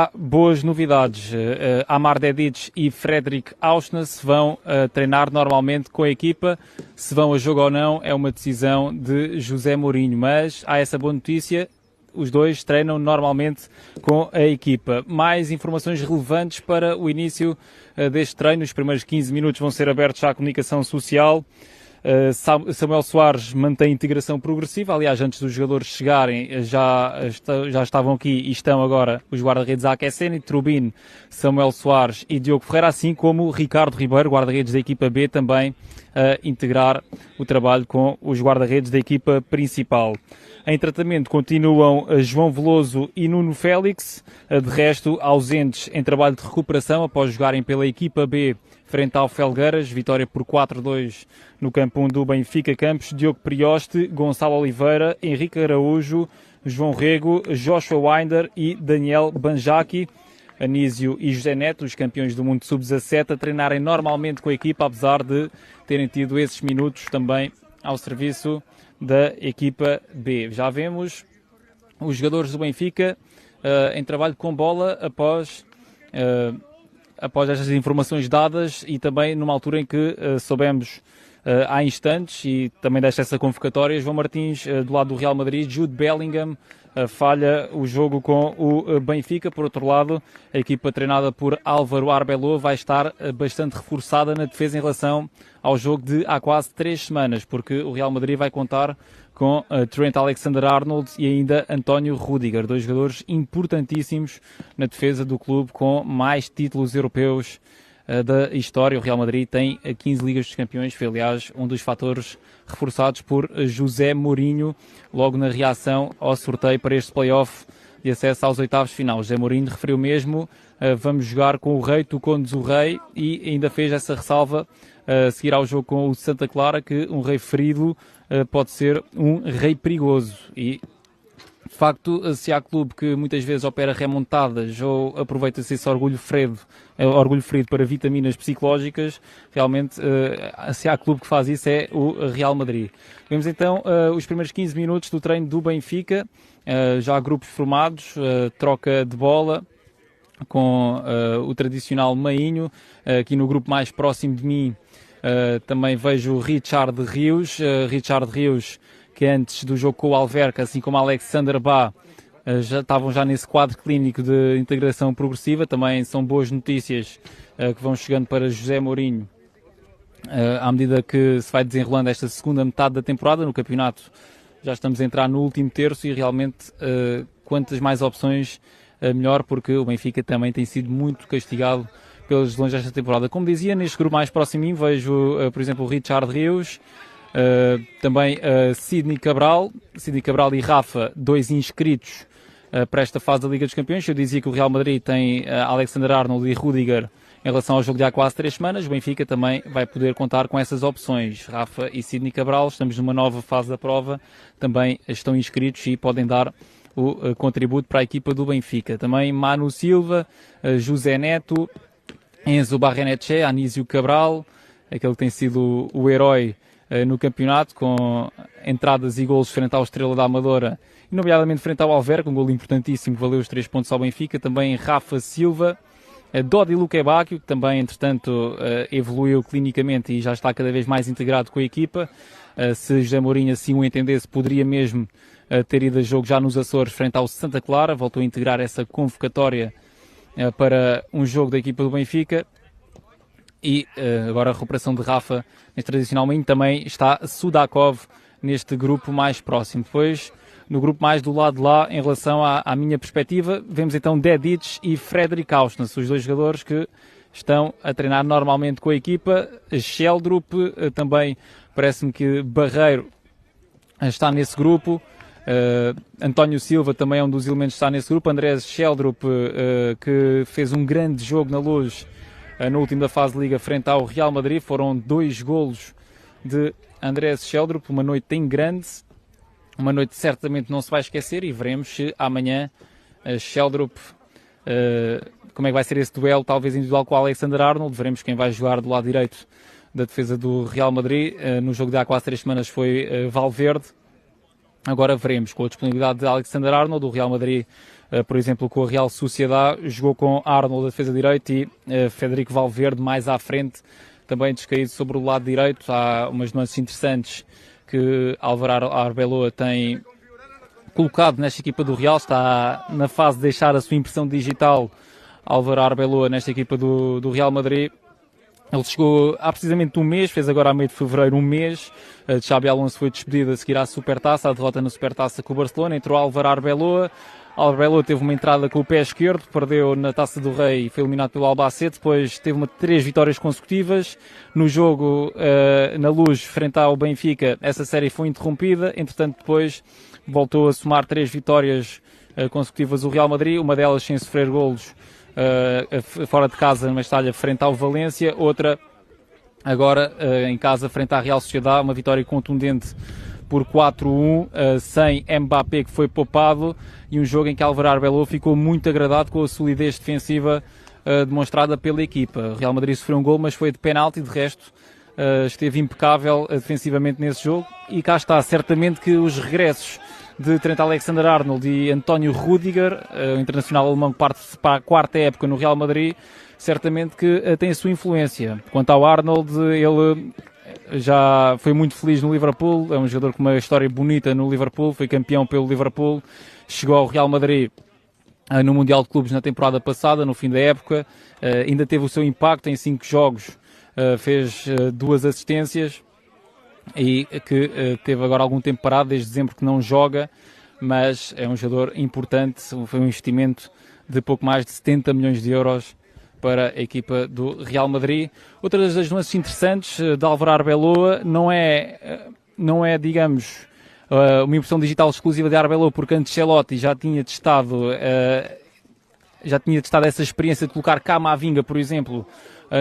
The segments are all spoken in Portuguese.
Há boas novidades. Amar Dedic e Fredrik Aursnes vão treinar normalmente com a equipa. Se vão a jogo ou não é uma decisão de José Mourinho, mas há essa boa notícia. Os dois treinam normalmente com a equipa. Mais informações relevantes para o início deste treino. Os primeiros 15 minutos vão ser abertos à comunicação social. Samuel Soares mantém integração progressiva. Aliás, antes dos jogadores chegarem, já estavam aqui e estão agora os guarda-redes a aquecerem. Trubin, Samuel Soares e Diogo Ferreira, assim como Ricardo Ribeiro, guarda-redes da equipa B, também a integrar o trabalho com os guarda-redes da equipa principal. Em tratamento continuam João Veloso e Nuno Félix, de resto ausentes em trabalho de recuperação após jogarem pela equipa B frente ao Felgueiras, vitória por 4-2 no campo 1 do Benfica Campos. Diogo Prioste, Gonçalo Oliveira, Henrique Araújo, João Rego, Joshua Winder e Daniel Banjaki. Anísio e José Neto, os campeões do mundo sub-17, a treinarem normalmente com a equipa, apesar de terem tido esses minutos também ao serviço da equipa B. Já vemos os jogadores do Benfica em trabalho com bola após estas informações dadas e também numa altura em que soubemos há instantes e também desta essa convocatória, João Martins do lado do Real Madrid, Jude Bellingham falha o jogo com o Benfica. Por outro lado, a equipa treinada por Álvaro Arbeloa vai estar bastante reforçada na defesa em relação ao jogo de há quase 3 semanas, porque o Real Madrid vai contar com Trent Alexander-Arnold e ainda António Rüdiger, dois jogadores importantíssimos na defesa do clube com mais títulos europeus da história. O Real Madrid tem 15 Ligas dos Campeões, foi aliás um dos fatores reforçados por José Mourinho logo na reação ao sorteio para este play-off de acesso aos oitavos de final. José Mourinho referiu mesmo, vamos jogar com o rei, tu condes o rei, e ainda fez essa ressalva a seguir ao jogo com o Santa Clara, que um rei ferido pode ser um rei perigoso. E de facto, se há clube que muitas vezes opera remontadas ou aproveita-se esse orgulho ferido para vitaminas psicológicas, realmente, se há clube que faz isso é o Real Madrid. Vemos então os primeiros 15 minutos do treino do Benfica, já grupos formados, troca de bola com o tradicional mainho. Aqui no grupo mais próximo de mim também vejo o Richard Rios, que antes do jogo com o Alverca, assim como Alexander Bá, já estavam nesse quadro clínico de integração progressiva. Também são boas notícias que vão chegando para José Mourinho à medida que se vai desenrolando esta segunda metade da temporada. No campeonato já estamos a entrar no último terço e realmente quantas mais opções melhor, porque o Benfica também tem sido muito castigado pelas lesões desta temporada. Como dizia, neste grupo mais próximo de mim vejo, por exemplo, o Richard Rios, também Sidney Cabral e Rafa, dois inscritos para esta fase da Liga dos Campeões. Eu dizia que o Real Madrid tem Alexander-Arnold e Rüdiger em relação ao jogo de há quase 3 semanas. O Benfica também vai poder contar com essas opções. Rafa e Sidney Cabral, estamos numa nova fase da prova, também estão inscritos e podem dar o contributo para a equipa do Benfica. Também Manu Silva, José Neto, Enzo Barrenetxea, Anísio Cabral, aquele que tem sido o herói no campeonato, com entradas e golos frente ao Estrela da Amadora e nomeadamente frente ao Alverca, um golo importantíssimo que valeu os 3 pontos ao Benfica. Também Rafa Silva, Dodi Lukebakio, que também entretanto evoluiu clinicamente e já está cada vez mais integrado com a equipa. Se José Mourinho assim o entendesse, poderia mesmo ter ido a jogo já nos Açores frente ao Santa Clara. Voltou a integrar essa convocatória para um jogo da equipa do Benfica. E agora a recuperação de Rafa neste tradicional mainho. Também está Sudakov neste grupo mais próximo. Depois, no grupo mais do lado de lá, em relação à minha perspectiva, vemos então Dedic e Fredrik Aursnes, os dois jogadores que estão a treinar normalmente com a equipa. Sheldrup, também parece-me que Barreiro está nesse grupo. António Silva também é um dos elementos que está nesse grupo. Andrés Sheldrup, que fez um grande jogo na Luz no último da fase de Liga frente ao Real Madrid. Foram 2 golos de Andrés Sheldrup, uma noite em grande, uma noite certamente não se vai esquecer, e veremos se amanhã Sheldrup, como é que vai ser esse duelo, talvez individual com o Alexander-Arnold. Veremos quem vai jogar do lado direito da defesa do Real Madrid. No jogo de há quase 3 semanas foi Valverde. Agora veremos, com a disponibilidade de Alexander-Arnold, o Real Madrid por exemplo, com a Real Sociedad, jogou com Arnold a defesa direito e Federico Valverde mais à frente, também descaído sobre o lado direito. Há umas nuances interessantes que Álvaro Arbeloa tem colocado nesta equipa do Real, está na fase de deixar a sua impressão digital. Álvaro Arbeloa nesta equipa do Real Madrid. Ele chegou há precisamente um mês, fez agora a meio de fevereiro um mês. Xabi Alonso foi despedido a seguir à Supertaça, a derrota na Supertaça com o Barcelona. Entrou Álvaro Arbeloa. Arbeloa teve uma entrada com o pé esquerdo, perdeu na Taça do Rei e foi eliminado pelo Albacete. Depois teve 3 vitórias consecutivas. No jogo na Luz, frente ao Benfica, essa série foi interrompida. Entretanto, depois voltou a somar 3 vitórias consecutivas o Real Madrid, uma delas sem sofrer golos fora de casa numa estalha frente ao Valência, outra agora em casa frente à Real Sociedad, uma vitória contundente por 4-1, sem Mbappé, que foi poupado, e um jogo em que Álvaro Arbeloa ficou muito agradado com a solidez defensiva demonstrada pela equipa. O Real Madrid sofreu um gol, mas foi de penalti, de resto esteve impecável defensivamente nesse jogo. E cá está, certamente que os regressos de Trent Alexander-Arnold e António Rüdiger, o internacional alemão que parte para a 4ª época no Real Madrid, certamente que tem a sua influência. Quanto ao Arnold, ele já foi muito feliz no Liverpool, é um jogador com uma história bonita no Liverpool, foi campeão pelo Liverpool, chegou ao Real Madrid no Mundial de Clubes na temporada passada, no fim da época, ainda teve o seu impacto em 5 jogos, fez 2 assistências, e que teve agora algum tempo parado, desde dezembro que não joga, mas é um jogador importante. Foi um investimento de pouco mais de 70 milhões de euros para a equipa do Real Madrid. Outra das nuances interessantes de Álvaro Arbeloa não é, digamos, uma impressão digital exclusiva de Arbeloa, porque Ancelotti já tinha testado essa experiência de colocar Camavinga, por exemplo,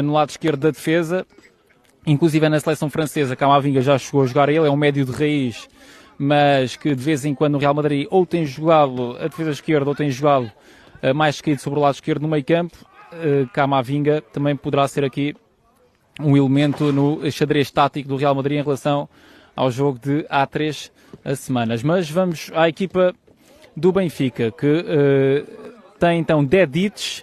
no lado esquerdo da defesa. Inclusive na seleção francesa, Camavinga já chegou a jogar. Ele é um médio de raiz, mas que de vez em quando no Real Madrid ou tem jogado a defesa esquerda ou tem jogado mais caído sobre o lado esquerdo no meio campo. Camavinga também poderá ser aqui um elemento no xadrez tático do Real Madrid em relação ao jogo de há 3 semanas. Mas vamos à equipa do Benfica, que tem então Dedić,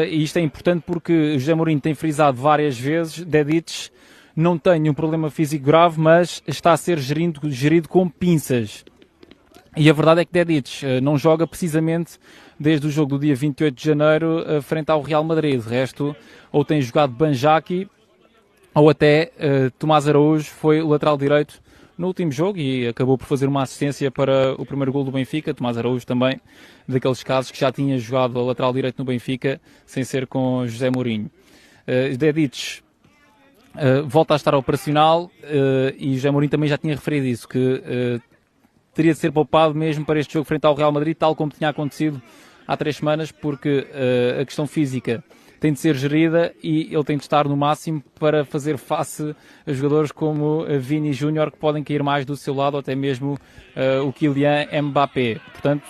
e isto é importante porque José Mourinho tem frisado várias vezes. Dedić não tem nenhum problema físico grave, mas está a ser gerido com pinças. E a verdade é que Dedić não joga precisamente desde o jogo do dia 28 de janeiro frente ao Real Madrid. De resto, ou tem jogado Banjaki, ou até Tomás Araújo foi o lateral direito no último jogo e acabou por fazer uma assistência para o primeiro gol do Benfica. Tomás Araújo também, daqueles casos que já tinha jogado a lateral direito no Benfica, sem ser com José Mourinho. Dedić volta a estar operacional e José Mourinho também já tinha referido isso, que teria de ser poupado mesmo para este jogo frente ao Real Madrid, tal como tinha acontecido há 3 semanas, porque a questão física tem de ser gerida e ele tem de estar no máximo para fazer face a jogadores como Vini Júnior, que podem cair mais do seu lado, ou até mesmo o Kylian Mbappé. Portanto,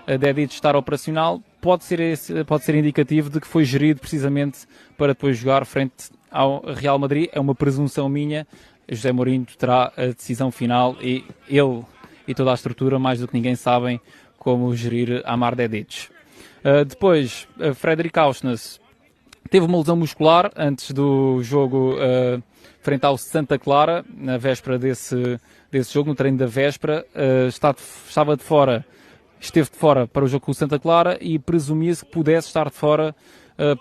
a Dedić estar operacional pode ser indicativo de que foi gerido precisamente para depois jogar frente ao Real Madrid. É uma presunção minha. José Mourinho terá a decisão final e ele e toda a estrutura, mais do que ninguém, sabem como gerir Amar Dedić. Depois, Frederic Auschwitz teve uma lesão muscular antes do jogo frente ao Santa Clara, na véspera desse jogo, no treino da véspera. Esteve de fora para o jogo com o Santa Clara e presumia-se que pudesse estar de fora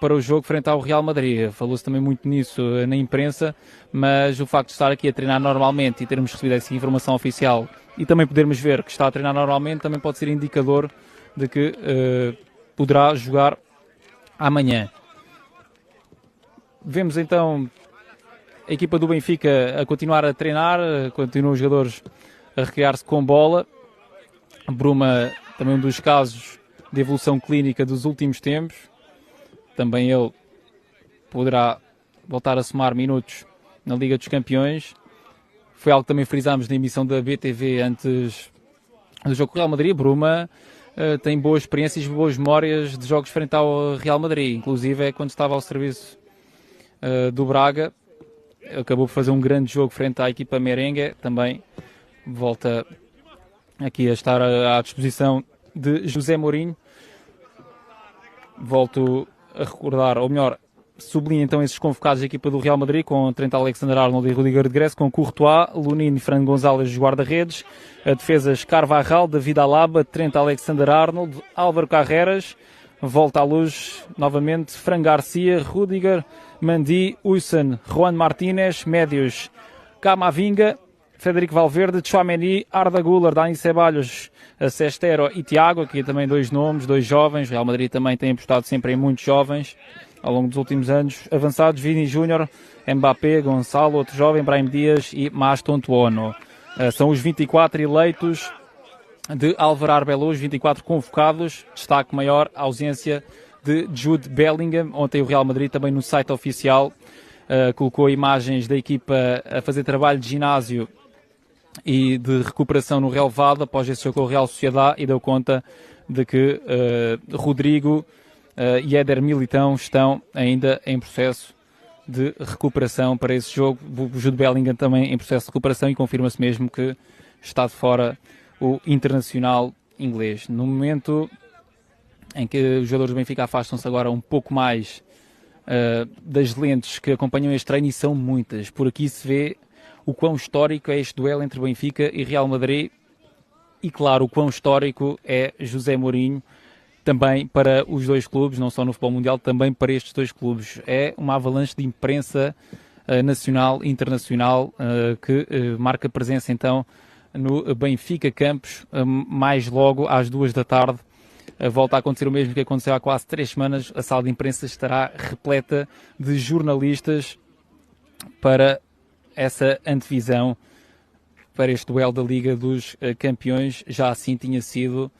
para o jogo frente ao Real Madrid. Falou-se também muito nisso na imprensa, mas o facto de estar aqui a treinar normalmente e termos recebido essa informação oficial e também podermos ver que está a treinar normalmente também pode ser indicador de que poderá jogar amanhã. Vemos então a equipa do Benfica a continuar a treinar, continuam os jogadores a recriar-se com bola. Bruma, também um dos casos de evolução clínica dos últimos tempos. Também ele poderá voltar a somar minutos na Liga dos Campeões. Foi algo que também frisámos na emissão da BTV antes do jogo com o Real Madrid. Bruma tem boas experiências, boas memórias de jogos frente ao Real Madrid. Inclusive, quando estava ao serviço do Braga, acabou por fazer um grande jogo frente à equipa merengue. Também volta aqui a estar à disposição de José Mourinho. volto a recordar, ou melhor, sublinha então esses convocados da equipa do Real Madrid, com Trent Alexander-Arnold e Rudiger de Gresse, com Courtois, Lunin e Fran González os guarda-redes, a defesas Carvajal, David Alaba, Trent Alexander-Arnold, Álvaro Carreras, volta à luz novamente Fran Garcia, Rudiger, Mendy, Huysen, Juan Martínez, médios Camavinga, Federico Valverde, Tchouaméni, Arda Güler, Dani Ceballos, Sestero e Tiago, aqui também dois nomes, dois jovens. O Real Madrid também tem apostado sempre em muitos jovens ao longo dos últimos anos. Avançados, Vini Júnior, Mbappé, Gonçalo, outro jovem, Brahim Dias e Maston Tuono. São os 24 eleitos de Álvaro Arbeloa, os 24 convocados. Destaque maior, a ausência de Jude Bellingham. Ontem o Real Madrid também no site oficial colocou imagens da equipa a fazer trabalho de ginásio e de recuperação no relevado após esse jogo com o Real Sociedade, e deu conta de que Rodrigo e Éder Militão estão ainda em processo de recuperação para esse jogo. O Jude Bellingham também em processo de recuperação, e confirma-se mesmo que está de fora o internacional inglês. No momento em que os jogadores do Benfica afastam-se agora um pouco mais das lentes que acompanham este treino, e são muitas. Por aqui se vê o quão histórico é este duelo entre Benfica e Real Madrid, e claro, o quão histórico é José Mourinho também para os dois clubes, não só no futebol mundial, também para estes dois clubes. É uma avalanche de imprensa nacional e internacional que marca presença então no Benfica Campos, mais logo às 14h. Volta a acontecer o mesmo que aconteceu há quase 3 semanas. A sala de imprensa estará repleta de jornalistas para essa antevisão, para este duelo da Liga dos Campeões. Já assim tinha sido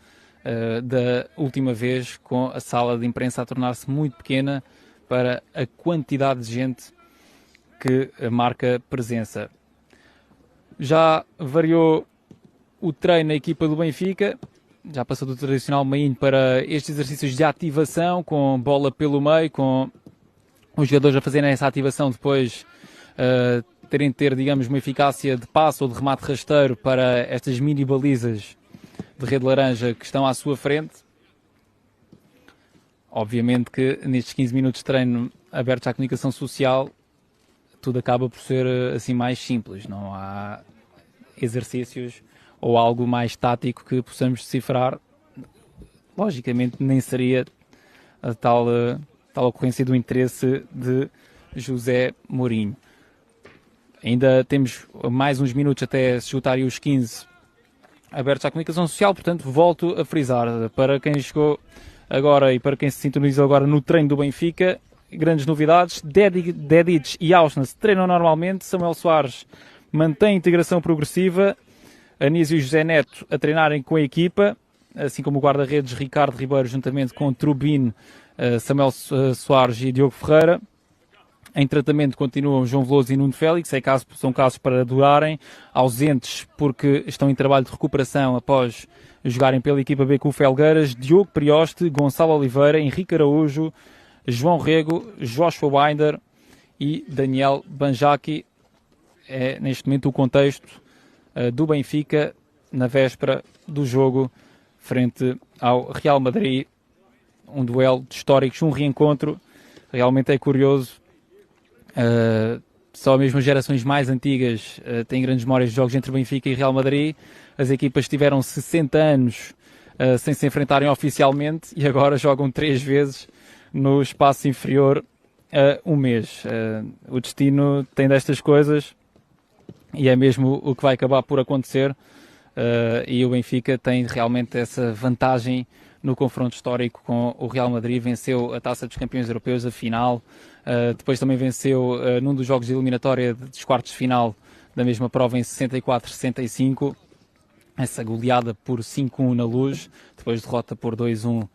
da última vez, com a sala de imprensa a tornar-se muito pequena para a quantidade de gente que marca presença. Já variou o treino na equipa do Benfica, já passou do tradicional meio para estes exercícios de ativação, com bola pelo meio, com os jogadores a fazerem essa ativação depois terem de ter, digamos, uma eficácia de passe ou de remate rasteiro para estas mini balizas de rede laranja que estão à sua frente. Obviamente que nestes 15 minutos de treino abertos à comunicação social, tudo acaba por ser assim mais simples. Não há exercícios ou algo mais tático que possamos decifrar. Logicamente nem seria a tal ocorrência do interesse de José Mourinho. Ainda temos mais uns minutos até se esgotarem os 15 abertos à comunicação social, portanto volto a frisar, para quem chegou agora e para quem se sintoniza agora no treino do Benfica, grandes novidades. Dedic e Auschwitz treinam normalmente, Samuel Soares mantém integração progressiva, Anísio e José Neto a treinarem com a equipa, assim como o guarda-redes Ricardo Ribeiro juntamente com Trubin, Samuel Soares e Diogo Ferreira. Em tratamento continuam João Veloso e Nuno Félix, são casos para durarem, ausentes porque estão em trabalho de recuperação após jogarem pela equipa B com o Felgueiras, Diogo Prioste, Gonçalo Oliveira, Henrique Araújo, João Rego, Joshua Winder e Daniel Banjaki. É neste momento o contexto do Benfica na véspera do jogo frente ao Real Madrid. Um duelo de históricos, um reencontro. Realmente é curioso. Só mesmo as gerações mais antigas têm grandes memórias de jogos entre Benfica e Real Madrid. As equipas tiveram 60 anos sem se enfrentarem oficialmente e agora jogam 3 vezes no espaço inferior a um mês. O destino tem destas coisas e é mesmo o que vai acabar por acontecer, e o Benfica tem realmente essa vantagem no confronto histórico com o Real Madrid. Venceu a Taça dos Campeões Europeus, a final, depois também venceu num dos jogos de eliminatória dos quartos de final da mesma prova em 64-65, essa goleada por 5-1 na Luz, depois derrota por 2-1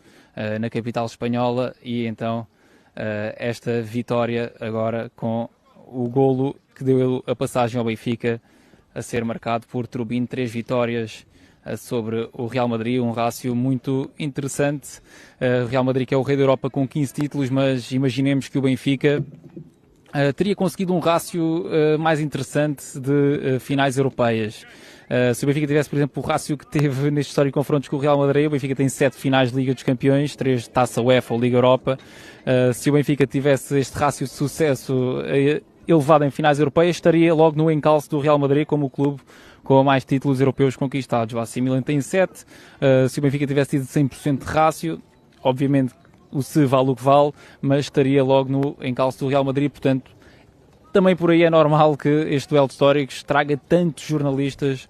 na capital espanhola, e então esta vitória agora com o golo que deu a passagem ao Benfica a ser marcado por Trubin. 3 vitórias sobre o Real Madrid, um rácio muito interessante. O Real Madrid que é o rei da Europa com 15 títulos, mas imaginemos que o Benfica teria conseguido um rácio mais interessante de finais europeias. Se o Benfica tivesse, por exemplo, o rácio que teve nestes históricos confrontos com o Real Madrid, o Benfica tem 7 finais de Liga dos Campeões, 3 Taça UEFA ou Liga Europa. Se o Benfica tivesse este rácio de sucesso elevado em finais europeias, estaria logo no encalço do Real Madrid como o clube com mais títulos europeus conquistados. O AC Milan tem 7. Se o Benfica tivesse tido 100% de rácio, obviamente o se vale o que vale, mas estaria logo no encalço do Real Madrid. Portanto, também por aí é normal que este duelo de históricos traga tantos jornalistas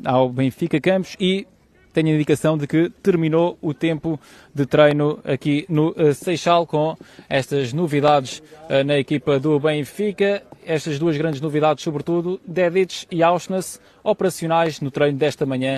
ao Benfica Campos, e tenho a indicação de que terminou o tempo de treino aqui no Seixal com estas novidades na equipa do Benfica. Estas duas grandes novidades, sobretudo, Dedić e Aušnas, operacionais no treino desta manhã